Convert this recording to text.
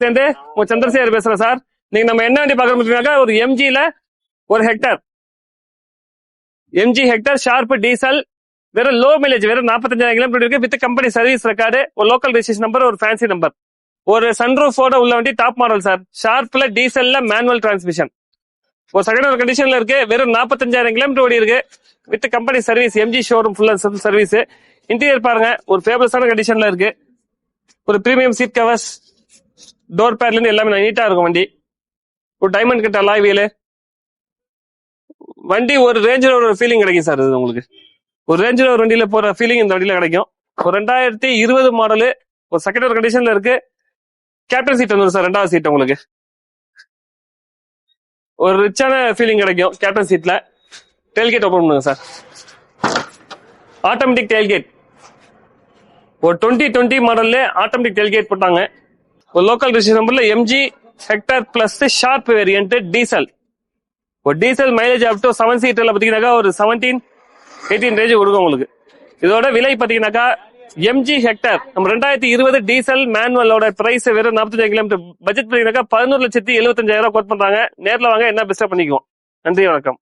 சேர்ந்து உங்க சந்திரசேகர் பேசுறேன் சார். நீங்க நம்ம என்ன வண்டி பாக்குறோம்னாக்கா ஒரு எம்ஜில ஒரு Hector, MG Hector sharp diesel, வெறும் லோ மைலேஜ், வெறும் 45,000 கிலோமீட்டர் இருக்கு. வித் கம்பெனி சர்வீஸ் ரெக்கார்டு, ஒரு லோக்கல் ரெஜிஸ்ட்ரேஷன் நம்பர், ஒரு ஃபேன்சி நம்பர், ஒரு சன்ரூஃபோட உள்ள வண்டி, டாப் மாடல் சார். ஷார்ப்ல டீசல்ல மேனுவல் டிரான்ஸ்மிஷன், ஒரு செகண்ட் கண்டிஷன்ல இருக்கு. வெறும் 45,000 கிலோமீட்டர் ஓடி இருக்கு. With company service, MG showroom full service. Interior பாருங்க, ஒரு ஃபேவரஸான கண்டிஷன்ல இருக்கு. ஒரு பிரீமியம் சீட் கவர்ஸ், டோர் பேட்ல இருந்து எல்லாமே நீட்டா இருக்கும் வண்டி. ஒரு டைமண்ட் கட் அலாய் வீல் வண்டி. ஒரு ரேஞ்ச் ரோவர் ஃபீலிங் கிடைக்கும் சார். இது உங்களுக்கு ஒரு ரேஞ்ச் ரோவர் வண்டியில போற ஃபீலிங் இந்த வண்டியில கிடைக்கும். ஒரு 2020 மாடலு, ஒரு செகண்ட் கண்டிஷன்ல இருக்கு. கேப்டன் சீட் வந்துடும் சார், 2வது சீட் உங்களுக்கு. ஒரு ரிச்சான ஃபீலிங் கிடைக்கும் கேப்டன் சீட்ல. டெயில்கேட் ஓபன் பண்ணுங்க சார், ஆட்டோமேட்டிக் டெயில்கேட். ஒரு 2020 மாடல்ல ஆட்டோமேட்டிக் டெயில்கேட் போட்டாங்க. ஒரு லோக்கல் ரெஜிஸ்ட்ரேஷன் நம்பர்ல MG hectare plus sharp variant diesel. ஒரு டீசல் மைலேஜ் அப் டு 7 சீட்டர்ல பாத்தீங்கன்னாக்கா ஒரு 17-18 ரேஞ்ச் கொடுக்கும் உங்களுக்கு. இதோட விலை பாத்தீங்கன்னாக்கா எம்ஜி ஹெக்டர் நம்ம 2020 டீசல் மேனுவலோட பிரைஸ் வெறும் 45 கிலோமீட்டர். பட்ஜெட் பாத்தீங்கன்னாக்கா 11,75,000 கோட் பண்றாங்க. நேர்ல வாங்க, என்ன பெஸ்டா பண்ணிக்குவோம். நன்றி, வணக்கம்.